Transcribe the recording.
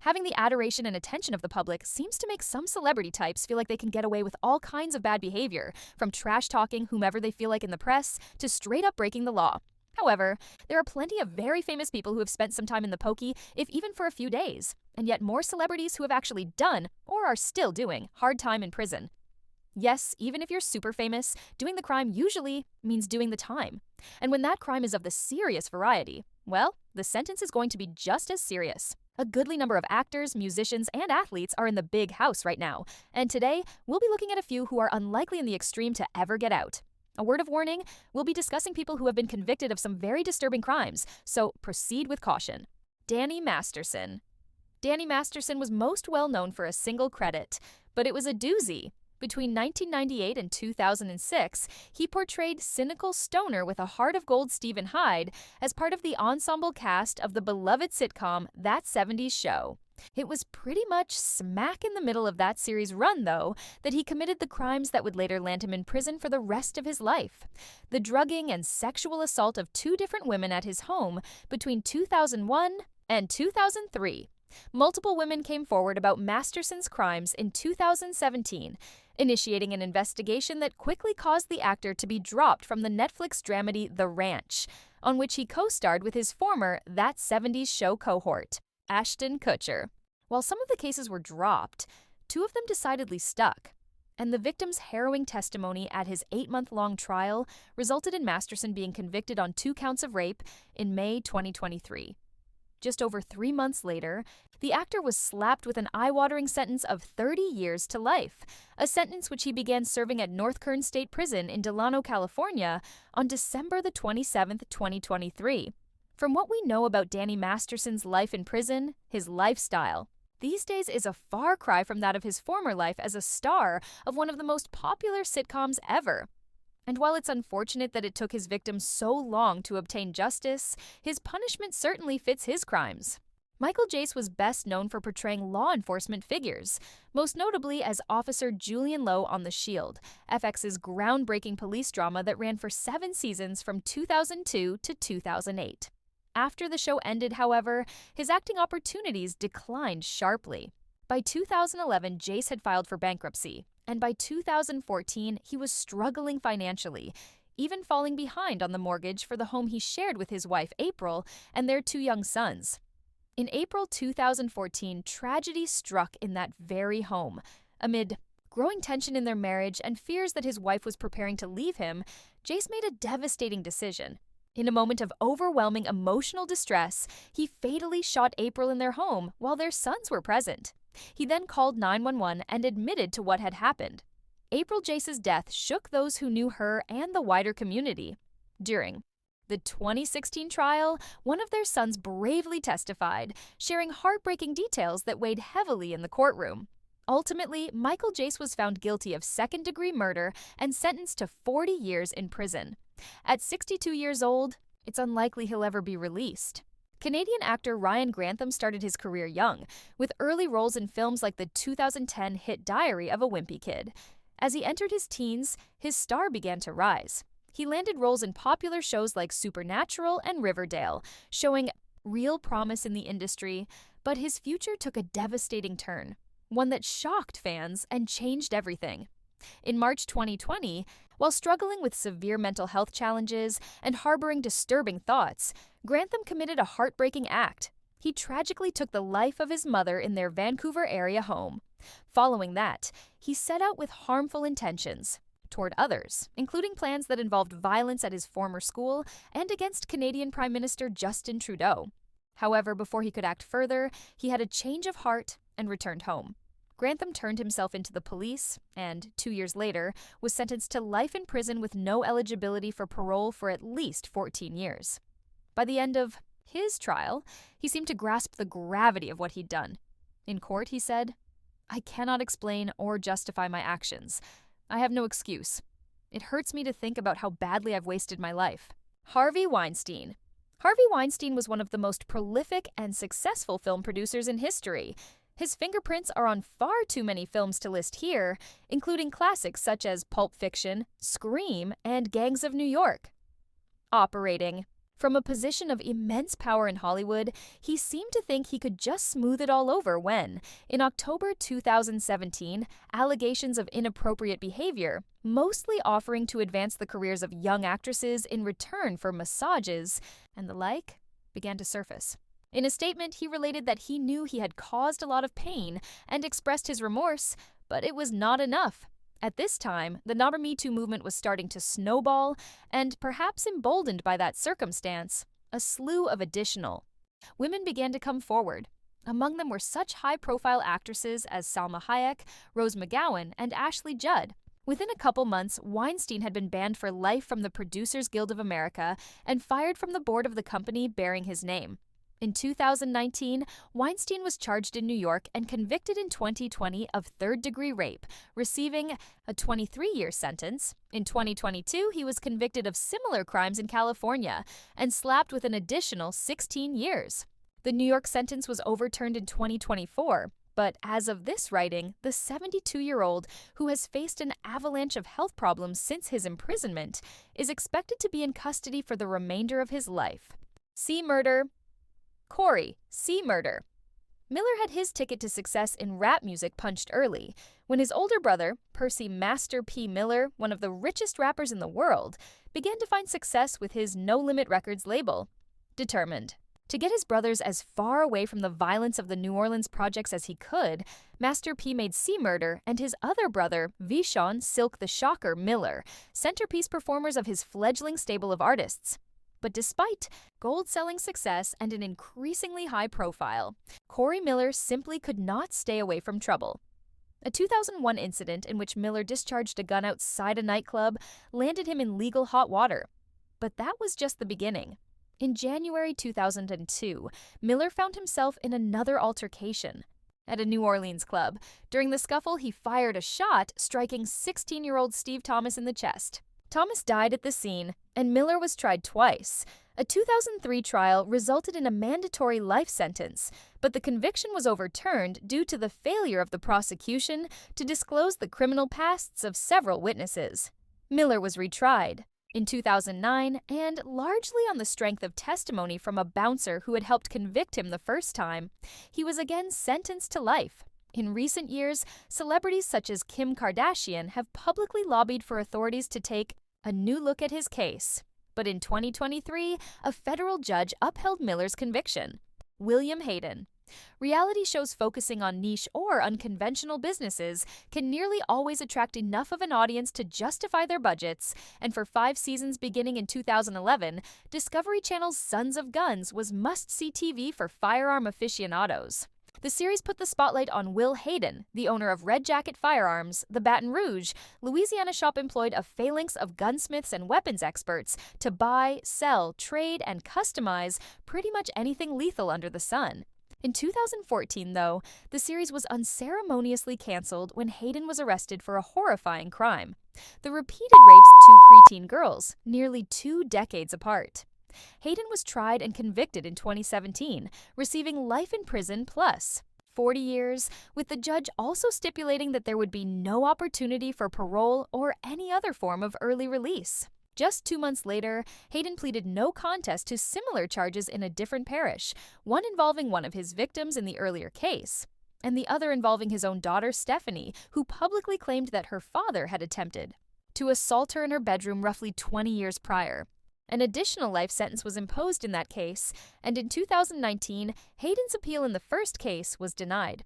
Having the adoration and attention of the public seems to make some celebrity types feel like they can get away with all kinds of bad behavior, from trash-talking whomever they feel like in the press to straight-up breaking the law. However, there are plenty of very famous people who have spent some time in the pokey, if even for a few days, and yet more celebrities who have actually done, or are still doing, hard time in prison. Yes, even if you're super famous, doing the crime usually means doing the time. And when that crime is of the serious variety, well, the sentence is going to be just as serious. A goodly number of actors, musicians, and athletes are in the big house right now, and today we'll be looking at a few who are unlikely in the extreme to ever get out. A word of warning, we'll be discussing people who have been convicted of some very disturbing crimes, so proceed with caution. Danny Masterson. Danny Masterson was most well known for a single credit, but it was a doozy. Between 1998 and 2006, he portrayed cynical stoner with a heart of gold Stephen Hyde as part of the ensemble cast of the beloved sitcom That 70s Show. It was pretty much smack in the middle of that series' run, though, that he committed the crimes that would later land him in prison for the rest of his life. The drugging and sexual assault of two different women at his home between 2001 and 2003. Multiple women came forward about Masterson's crimes in 2017, initiating an investigation that quickly caused the actor to be dropped from the Netflix dramedy The Ranch, on which he co-starred with his former That 70s Show cohort, Ashton Kutcher. While some of the cases were dropped, two of them decidedly stuck, and the victim's harrowing testimony at his 8-month-long trial resulted in Masterson being convicted on 2 counts of rape in May 2023. Just over 3 months later, the actor was slapped with an eye-watering sentence of 30 years to life, a sentence which he began serving at North Kern State Prison in Delano, California, on December the 27th, 2023. From what we know about Danny Masterson's life in prison, his lifestyle these days is a far cry from that of his former life as a star of one of the most popular sitcoms ever. And while it's unfortunate that it took his victim so long to obtain justice, his punishment certainly fits his crimes. Michael Jace was best known for portraying law enforcement figures, most notably as Officer Julian Lowe on The Shield, FX's groundbreaking police drama that ran for 7 seasons from 2002 to 2008. After the show ended, however, his acting opportunities declined sharply. By 2011, Jace had filed for bankruptcy, and by 2014, he was struggling financially, even falling behind on the mortgage for the home he shared with his wife April and their 2 young sons. In April 2014, tragedy struck in that very home. Amid growing tension in their marriage and fears that his wife was preparing to leave him, Jace made a devastating decision. In a moment of overwhelming emotional distress, he fatally shot April in their home while their sons were present. He then called 911 and admitted to what had happened. April Jace's death shook those who knew her and the wider community. During the 2016 trial, one of their sons bravely testified, sharing heartbreaking details that weighed heavily in the courtroom. Ultimately, Michael Jace was found guilty of second-degree murder and sentenced to 40 years in prison. At 62 years old, it's unlikely he'll ever be released. Canadian actor Ryan Grantham started his career young, with early roles in films like the 2010 hit Diary of a Wimpy Kid. As he entered his teens, his star began to rise. He landed roles in popular shows like Supernatural and Riverdale, showing real promise in the industry, but his future took a devastating turn, one that shocked fans and changed everything. In March 2020, while struggling with severe mental health challenges and harboring disturbing thoughts, Grantham committed a heartbreaking act. He tragically took the life of his mother in their Vancouver area home. Following that, he set out with harmful intentions toward others, including plans that involved violence at his former school and against Canadian Prime Minister Justin Trudeau. However, before he could act further, he had a change of heart and returned home. Grantham turned himself into the police and, 2 years later, was sentenced to life in prison with no eligibility for parole for at least 14 years. By the end of his trial, he seemed to grasp the gravity of what he'd done. In court, he said, "I cannot explain or justify my actions. I have no excuse. It hurts me to think about how badly I've wasted my life." Harvey Weinstein. Harvey Weinstein was one of the most prolific and successful film producers in history. His fingerprints are on far too many films to list here, including classics such as Pulp Fiction, Scream, and Gangs of New York. Operating. From a position of immense power in Hollywood, he seemed to think he could just smooth it all over when, in October 2017, allegations of inappropriate behavior, mostly offering to advance the careers of young actresses in return for massages and the like, began to surface. In a statement, he related that he knew he had caused a lot of pain and expressed his remorse, but it was not enough. At this time, the Not Me Too movement was starting to snowball, and perhaps emboldened by that circumstance, a slew of additional women began to come forward. Among them were such high-profile actresses as Salma Hayek, Rose McGowan, and Ashley Judd. Within a couple months, Weinstein had been banned for life from the Producers Guild of America and fired from the board of the company bearing his name. In 2019, Weinstein was charged in New York and convicted in 2020 of third-degree rape, receiving a 23-year sentence. In 2022, he was convicted of similar crimes in California and slapped with an additional 16 years. The New York sentence was overturned in 2024, but as of this writing, the 72-year-old, who has faced an avalanche of health problems since his imprisonment, is expected to be in custody for the remainder of his life. See murder. Corey, C. Murder. Miller had his ticket to success in rap music punched early, when his older brother, Percy Master P. Miller, one of the richest rappers in the world, began to find success with his No Limit Records label. Determined to get his brothers as far away from the violence of the New Orleans projects as he could, Master P made C. Murder and his other brother, Vishon Silk the Shocker Miller, centerpiece performers of his fledgling stable of artists. But despite gold-selling success and an increasingly high profile, Corey Miller simply could not stay away from trouble. A 2001 incident in which Miller discharged a gun outside a nightclub landed him in legal hot water. But that was just the beginning. In January 2002, Miller found himself in another altercation. At a New Orleans club, during the scuffle, he fired a shot, striking 16-year-old Steve Thomas in the chest. Thomas died at the scene, and Miller was tried twice. A 2003 trial resulted in a mandatory life sentence, but the conviction was overturned due to the failure of the prosecution to disclose the criminal pasts of several witnesses. Miller was retried in 2009, and largely on the strength of testimony from a bouncer who had helped convict him the first time, he was again sentenced to life. In recent years, celebrities such as Kim Kardashian have publicly lobbied for authorities to take a new look at his case. But in 2023, a federal judge upheld Miller's conviction. William Hayden. Reality shows focusing on niche or unconventional businesses can nearly always attract enough of an audience to justify their budgets, and for 5 seasons beginning in 2011, Discovery Channel's Sons of Guns was must-see TV for firearm aficionados. The series put the spotlight on Will Hayden, the owner of Red Jacket Firearms, the Baton Rouge, Louisiana shop employed a phalanx of gunsmiths and weapons experts to buy, sell, trade, and customize pretty much anything lethal under the sun. In 2014, though, the series was unceremoniously canceled when Hayden was arrested for a horrifying crime: the repeated rapes of 2 preteen girls, nearly 2 decades apart. Hayden was tried and convicted in 2017, receiving life in prison plus 40 years, with the judge also stipulating that there would be no opportunity for parole or any other form of early release. Just 2 months later, Hayden pleaded no contest to similar charges in a different parish, one involving one of his victims in the earlier case, and the other involving his own daughter, Stephanie, who publicly claimed that her father had attempted to assault her in her bedroom roughly 20 years prior. An additional life sentence was imposed in that case, and in 2019, Hayden's appeal in the first case was denied.